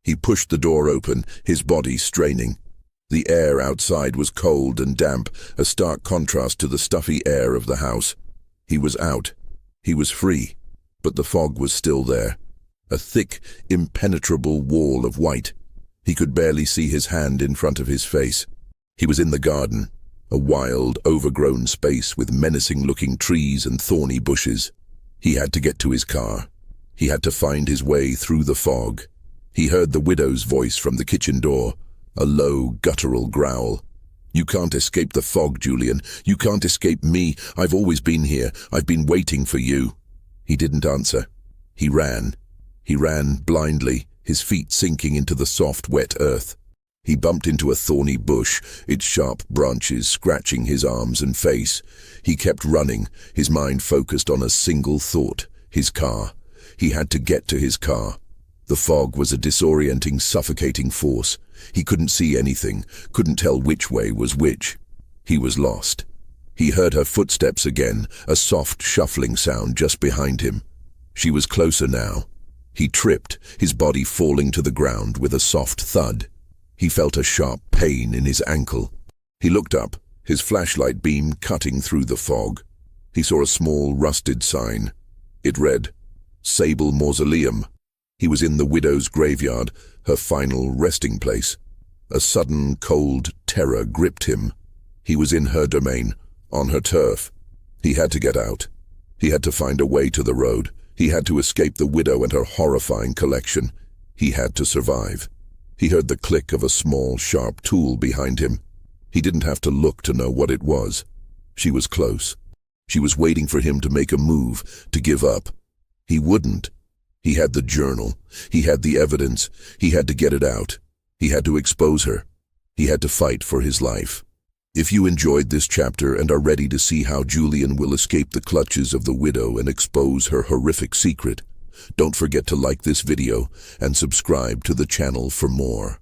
He pushed the door open, his body straining. The air outside was cold and damp, a stark contrast to the stuffy air of the house. He was out. He was free. But the fog was still there. A thick, impenetrable wall of white. He could barely see his hand in front of his face. He was in the garden, a wild, overgrown space with menacing-looking trees and thorny bushes. He had to get to his car. He had to find his way through the fog. He heard the widow's voice from the kitchen door, a low, guttural growl. "You can't escape the fog, Julian. You can't escape me. I've always been here. I've been waiting for you." He didn't answer. He ran. He ran blindly, his feet sinking into the soft, wet earth. He bumped into a thorny bush, its sharp branches scratching his arms and face. He kept running, his mind focused on a single thought, his car. He had to get to his car. The fog was a disorienting, suffocating force. He couldn't see anything, couldn't tell which way was which. He was lost. He heard her footsteps again, a soft shuffling sound just behind him. She was closer now. He tripped, his body falling to the ground with a soft thud. He felt a sharp pain in his ankle. He looked up, his flashlight beam cutting through the fog. He saw a small, rusted sign. It read, "Sable Mausoleum." He was in the widow's graveyard, her final resting place. A sudden, cold terror gripped him. He was in her domain, on her turf. He had to get out. He had to find a way to the road. He had to escape the widow and her horrifying collection. He had to survive. He heard the click of a small, sharp tool behind him. He didn't have to look to know what it was. She was close. She was waiting for him to make a move, to give up. He wouldn't. He had the journal. He had the evidence. He had to get it out. He had to expose her. He had to fight for his life. If you enjoyed this chapter and are ready to see how Julian will escape the clutches of the widow and expose her horrific secret, don't forget to like this video and subscribe to the channel for more.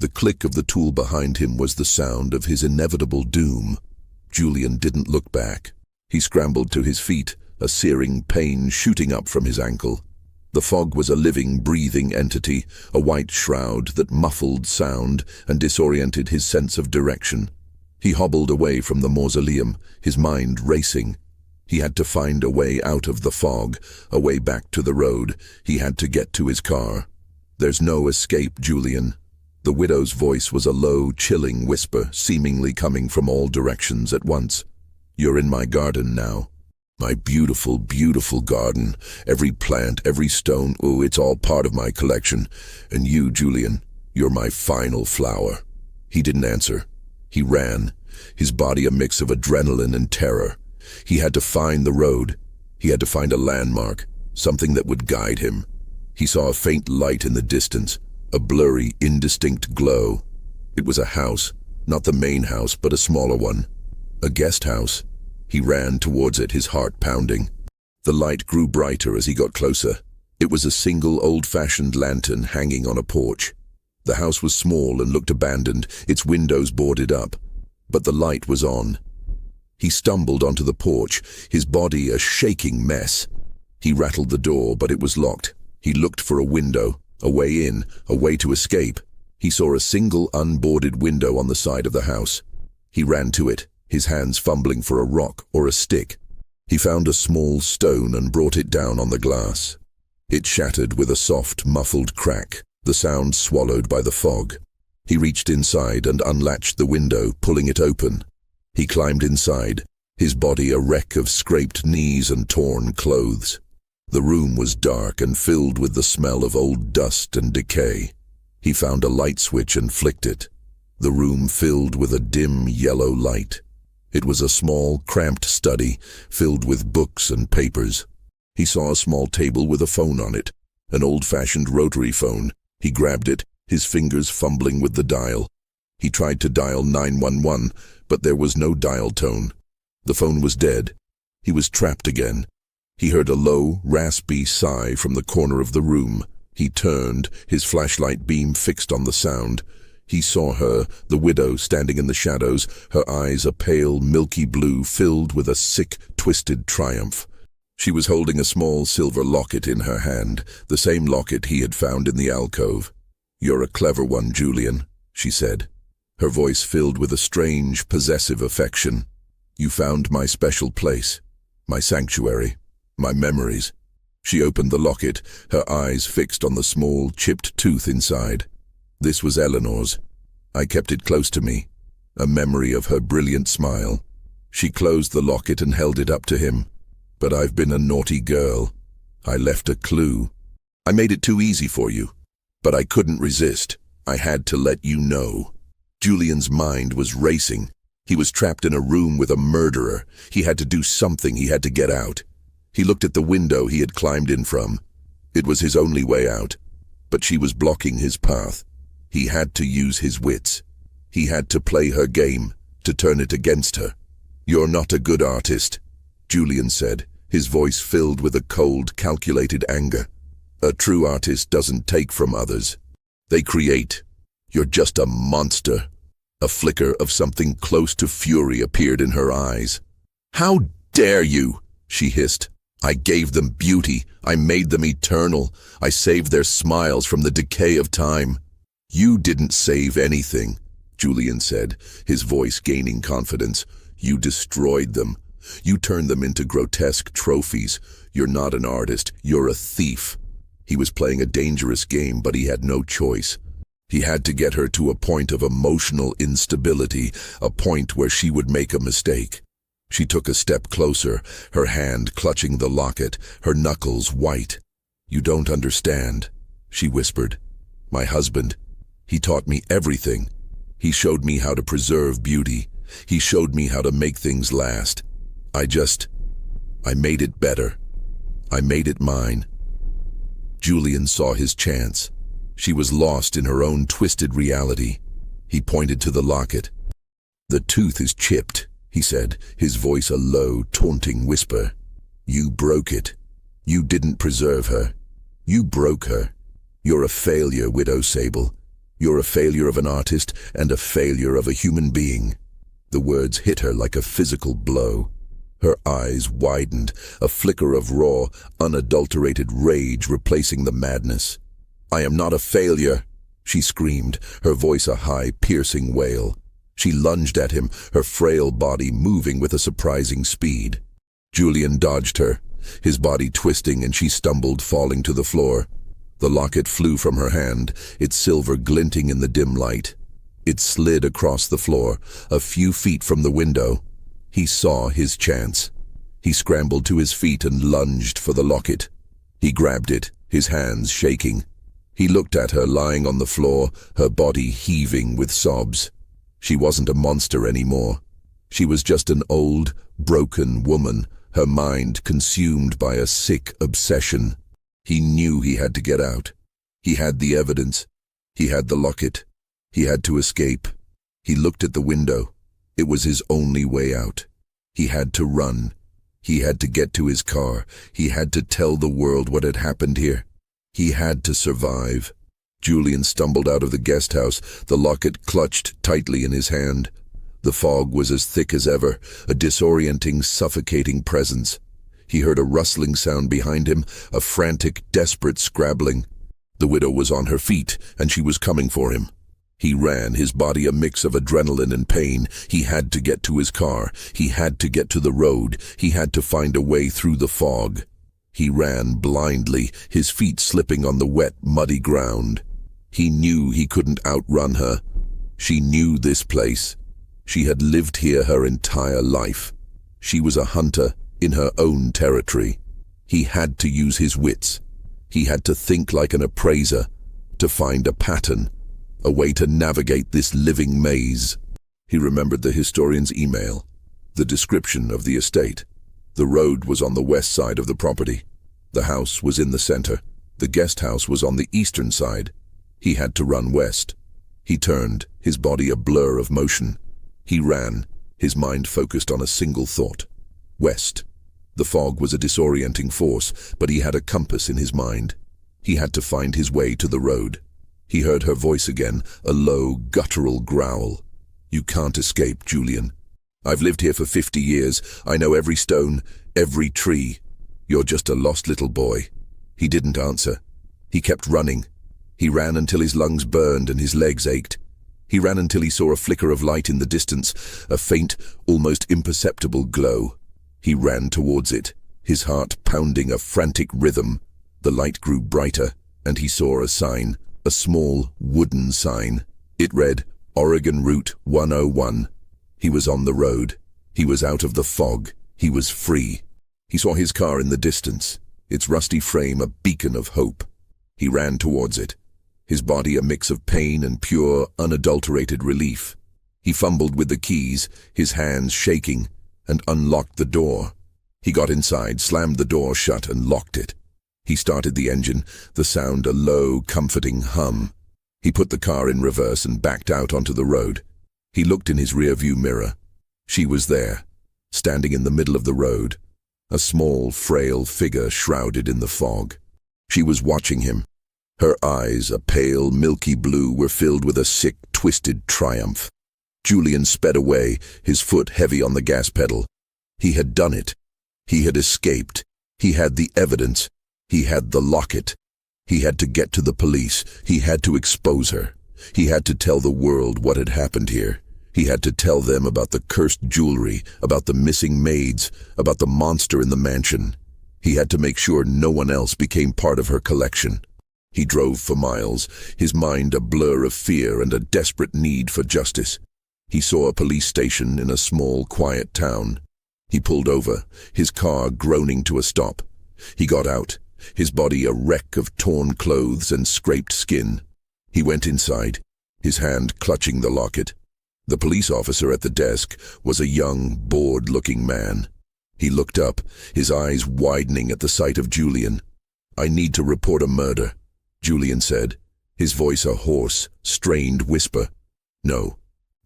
The click of the tool behind him was the sound of his inevitable doom. Julian didn't look back. He scrambled to his feet, a searing pain shooting up from his ankle. The fog was a living, breathing entity, a white shroud that muffled sound and disoriented his sense of direction. He hobbled away from the mausoleum, his mind racing. He had to find a way out of the fog, a way back to the road. He had to get to his car. "There's no escape, Julian." The widow's voice was a low, chilling whisper, seemingly coming from all directions at once. "You're in my garden now. My beautiful, beautiful garden. Every plant, every stone, oh, it's all part of my collection. And you, Julian, you're my final flower." He didn't answer. He ran, his body a mix of adrenaline and terror. He had to find the road. He had to find a landmark, something that would guide him. He saw a faint light in the distance, a blurry, indistinct glow. It was a house, not the main house, but a smaller one. A guest house. He ran towards it, his heart pounding. The light grew brighter as he got closer. It was a single old-fashioned lantern hanging on a porch. The house was small and looked abandoned, its windows boarded up. But the light was on. He stumbled onto the porch, his body a shaking mess. He rattled the door, but it was locked. He looked for a window, a way in, a way to escape. He saw a single unboarded window on the side of the house. He ran to it, his hands fumbling for a rock or a stick. He found a small stone and brought it down on the glass. It shattered with a soft, muffled crack, the sound swallowed by the fog. He reached inside and unlatched the window, pulling it open. He climbed inside, his body a wreck of scraped knees and torn clothes. The room was dark and filled with the smell of old dust and decay. He found a light switch and flicked it. The room filled with a dim yellow light. It was a small, cramped study, filled with books and papers. He saw a small table with a phone on it. An old-fashioned rotary phone. He grabbed it, his fingers fumbling with the dial. He tried to dial 911, but there was no dial tone. The phone was dead. He was trapped again. He heard a low, raspy sigh from the corner of the room. He turned, his flashlight beam fixed on the sound. He saw her, the widow, standing in the shadows, her eyes a pale, milky blue filled with a sick, twisted triumph. She was holding a small silver locket in her hand, the same locket he had found in the alcove. "You're a clever one, Julian," she said, her voice filled with a strange, possessive affection. "You found my special place, my sanctuary, my memories." She opened the locket, her eyes fixed on the small, chipped tooth inside. This was Eleanor's. I kept it close to me, a memory of her brilliant smile. She closed the locket and held it up to him. "But I've been a naughty girl. I left a clue. I made it too easy for you. But I couldn't resist. I had to let you know." Julian's mind was racing. He was trapped in a room with a murderer. He had to do something. He had to get out. He looked at the window he had climbed in from. It was his only way out. But she was blocking his path. He had to use his wits. He had to play her game, to turn it against her. "You're not a good artist," Julian said, his voice filled with a cold, calculated anger. "A true artist doesn't take from others. They create. You're just a monster." A flicker of something close to fury appeared in her eyes. "How dare you?" she hissed. "I gave them beauty. I made them eternal. I saved their smiles from the decay of time." "You didn't save anything," Julian said, his voice gaining confidence. "You destroyed them. You turned them into grotesque trophies. You're not an artist. You're a thief." He was playing a dangerous game, but he had no choice. He had to get her to a point of emotional instability, a point where she would make a mistake. She took a step closer, her hand clutching the locket, her knuckles white. "You don't understand," she whispered. "My husband, he taught me everything. He showed me how to preserve beauty. He showed me how to make things last. I made it better. I made it mine." Julian saw his chance. She was lost in her own twisted reality. He pointed to the locket. "The tooth is chipped," he said, his voice a low, taunting whisper. "You broke it. You didn't preserve her. You broke her. You're a failure, Widow Sable. You're a failure of an artist and a failure of a human being." The words hit her like a physical blow. Her eyes widened, a flicker of raw, unadulterated rage replacing the madness. "I am not a failure," she screamed, her voice a high, piercing wail. She lunged at him, her frail body moving with a surprising speed. Julian dodged her, his body twisting, and she stumbled, falling to the floor. The locket flew from her hand, its silver glinting in the dim light. It slid across the floor, a few feet from the window. He saw his chance. He scrambled to his feet and lunged for the locket. He grabbed it, his hands shaking. He looked at her lying on the floor, her body heaving with sobs. She wasn't a monster anymore. She was just an old, broken woman, her mind consumed by a sick obsession. He knew he had to get out. He had the evidence. He had the locket. He had to escape. He looked at the window. It was his only way out. He had to run. He had to get to his car. He had to tell the world what had happened here. He had to survive. Julian stumbled out of the guest house, the locket clutched tightly in his hand. The fog was as thick as ever, a disorienting, suffocating presence. He heard a rustling sound behind him, a frantic, desperate scrabbling. The widow was on her feet, and she was coming for him. He ran, his body a mix of adrenaline and pain. He had to get to his car. He had to get to the road. He had to find a way through the fog. He ran blindly, his feet slipping on the wet, muddy ground. He knew he couldn't outrun her. She knew this place. She had lived here her entire life. She was a hunter in her own territory. He had to use his wits. He had to think like an appraiser, to find a pattern, a way to navigate this living maze. He remembered the historian's email, the description of the estate. The road was on the west side of the property. The house was in the center. The guest house was on the eastern side. He had to run west. He turned, his body a blur of motion. He ran, his mind focused on a single thought. West. The fog was a disorienting force, but he had a compass in his mind. He had to find his way to the road. He heard her voice again, a low, guttural growl. "You can't escape, Julian. I've lived here for 50 years. I know every stone, every tree. You're just a lost little boy." He didn't answer. He kept running. He ran until his lungs burned and his legs ached. He ran until he saw a flicker of light in the distance, a faint, almost imperceptible glow. He ran towards it, his heart pounding a frantic rhythm. The light grew brighter, and he saw a sign, a small, wooden sign. It read, Oregon Route 101. He was on the road. He was out of the fog. He was free. He saw his car in the distance, its rusty frame a beacon of hope. He ran towards it, his body a mix of pain and pure, unadulterated relief. He fumbled with the keys, his hands shaking, and unlocked the door. He got inside, slammed the door shut, and locked it. He started the engine, the sound a low, comforting hum. He put the car in reverse and backed out onto the road. He looked in his rearview mirror. She was there, standing in the middle of the road, a small, frail figure shrouded in the fog. She was watching him. Her eyes, a pale, milky blue, were filled with a sick, twisted triumph. Julian sped away, his foot heavy on the gas pedal. He had done it. He had escaped. He had the evidence. He had the locket. He had to get to the police. He had to expose her. He had to tell the world what had happened here. He had to tell them about the cursed jewelry, about the missing maids, about the monster in the mansion. He had to make sure no one else became part of her collection. He drove for miles, his mind a blur of fear and a desperate need for justice. He saw a police station in a small, quiet town. He pulled over, his car groaning to a stop. He got out, his body a wreck of torn clothes and scraped skin. He went inside, his hand clutching the locket. The police officer at the desk was a young, bored-looking man. He looked up, his eyes widening at the sight of Julian. "I need to report a murder," Julian said, his voice a hoarse, strained whisper. "No,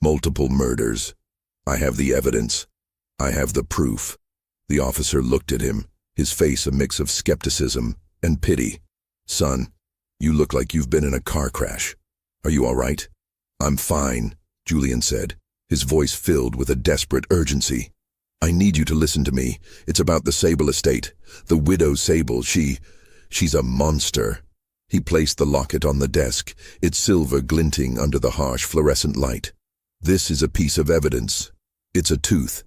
multiple murders. I have the evidence. I have the proof." The officer looked at him, his face a mix of skepticism and pity. "Son, you look like you've been in a car crash. Are you all right?" "I'm fine," Julian said, his voice filled with a desperate urgency. "I need you to listen to me. It's about the Sable Estate. The Widow Sable, she's a monster." He placed the locket on the desk, its silver glinting under the harsh fluorescent light. "This is a piece of evidence. It's a tooth.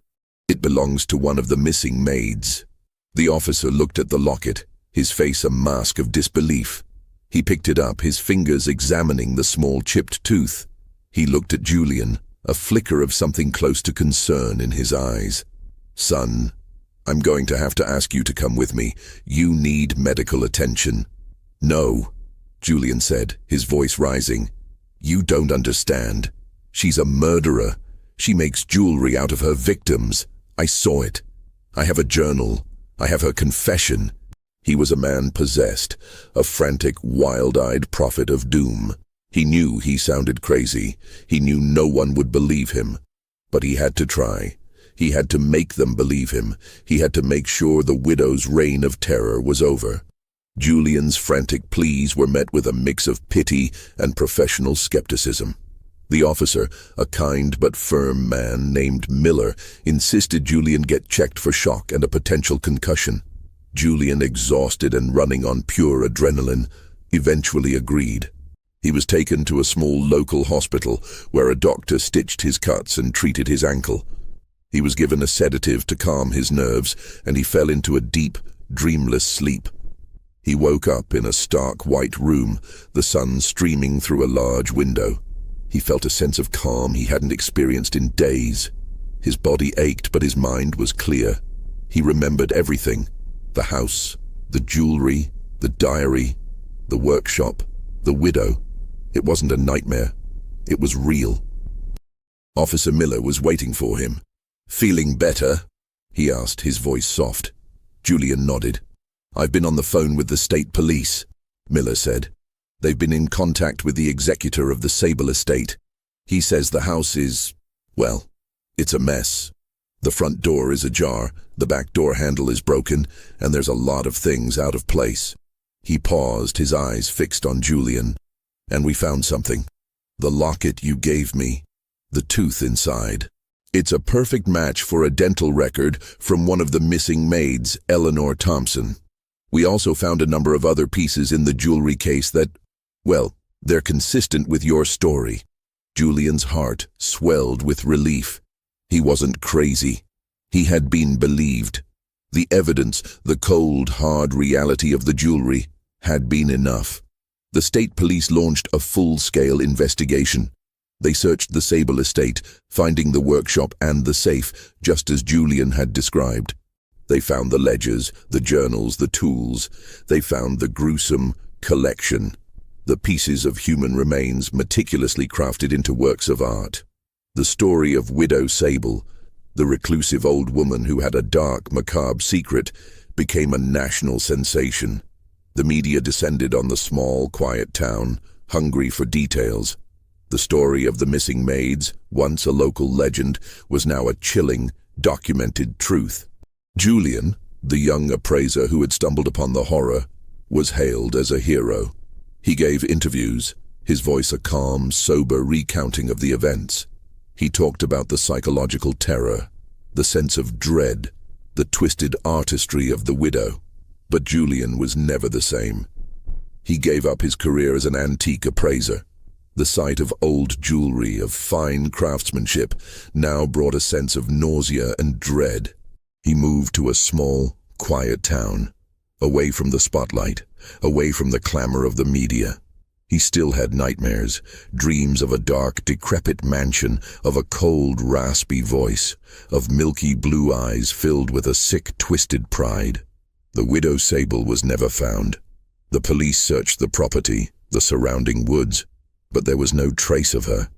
It belongs to one of the missing maids." The officer looked at the locket, his face a mask of disbelief. He picked it up, his fingers examining the small chipped tooth. He looked at Julian, a flicker of something close to concern in his eyes. "Son, I'm going to have to ask you to come with me. You need medical attention." "No," Julian said, his voice rising. "You don't understand. She's a murderer. She makes jewelry out of her victims. I saw it. I have a journal. I have her confession." He was a man possessed, a frantic, wild-eyed prophet of doom. He knew he sounded crazy. He knew no one would believe him. But he had to try. He had to make them believe him. He had to make sure the widow's reign of terror was over. Julian's frantic pleas were met with a mix of pity and professional skepticism. The officer, a kind but firm man named Miller, insisted Julian get checked for shock and a potential concussion. Julian, exhausted and running on pure adrenaline, eventually agreed. He was taken to a small local hospital where a doctor stitched his cuts and treated his ankle. He was given a sedative to calm his nerves, and he fell into a deep, dreamless sleep. He woke up in a stark white room, the sun streaming through a large window. He felt a sense of calm he hadn't experienced in days. His body ached, but his mind was clear. He remembered everything: the house, the jewelry, the diary, the workshop, the widow. It wasn't a nightmare. It was real. Officer Miller was waiting for him. "Feeling better?" he asked, his voice soft. Julian nodded. "I've been on the phone with the state police." Miller said. "They've been in contact with the executor of the Sable Estate. He says the house is, well, it's a mess. The front door is ajar, the back door handle is broken, and there's a lot of things out of place." He paused, his eyes fixed on Julian. "And we found something. The locket you gave me. The tooth inside. It's a perfect match for a dental record from one of the missing maids, Eleanor Thompson. We also found a number of other pieces in the jewelry case that, well, they're consistent with your story." Julian's heart swelled with relief. He wasn't crazy. He had been believed. The evidence, the cold, hard reality of the jewelry, had been enough. The state police launched a full-scale investigation. They searched the Sable Estate, finding the workshop and the safe, just as Julian had described. They found the ledgers, the journals, the tools. They found the gruesome collection, the pieces of human remains meticulously crafted into works of art. The story of Widow Sable, the reclusive old woman who had a dark, macabre secret, became a national sensation. The media descended on the small, quiet town, hungry for details. The story of the missing maids, once a local legend, was now a chilling, documented truth. Julian, the young appraiser who had stumbled upon the horror, was hailed as a hero. He gave interviews, his voice a calm, sober recounting of the events. He talked about the psychological terror, the sense of dread, the twisted artistry of the widow. But Julian was never the same. He gave up his career as an antique appraiser. The sight of old jewelry, of fine craftsmanship, now brought a sense of nausea and dread. He moved to a small, quiet town, away from the spotlight, away from the clamor of the media. He still had nightmares, dreams of a dark, decrepit mansion, of a cold, raspy voice, of milky blue eyes filled with a sick, twisted pride. The Widow Sable was never found. The police searched the property, the surrounding woods, but there was no trace of her.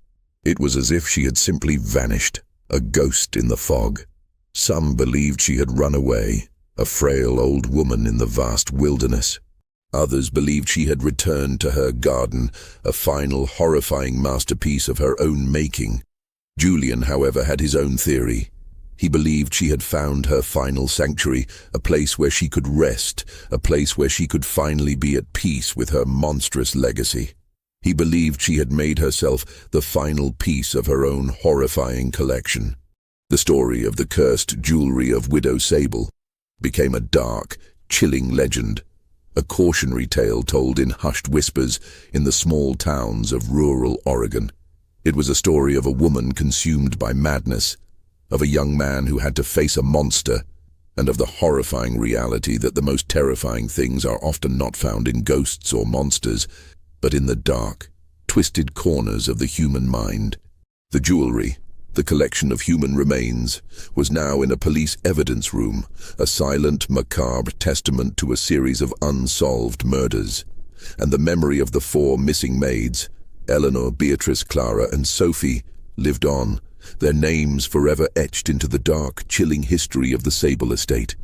It was as if she had simply vanished, a ghost in the fog. Some believed she had run away, a frail old woman in the vast wilderness. Others believed she had returned to her garden, a final horrifying masterpiece of her own making. Julian, however, had his own theory. He believed she had found her final sanctuary, a place where she could rest, a place where she could finally be at peace with her monstrous legacy. He believed she had made herself the final piece of her own horrifying collection. The story of the cursed jewelry of Widow Sable became a dark, chilling legend, a cautionary tale told in hushed whispers in the small towns of rural Oregon. It was a story of a woman consumed by madness, of a young man who had to face a monster, and of the horrifying reality that the most terrifying things are often not found in ghosts or monsters, but in the dark, twisted corners of the human mind. The jewelry, the collection of human remains, was now in a police evidence room, a silent, macabre testament to a series of unsolved murders. And the memory of the 4 missing maids, Eleanor, Beatrice, Clara, and Sophie, lived on, their names forever etched into the dark, chilling history of the Sable Estate.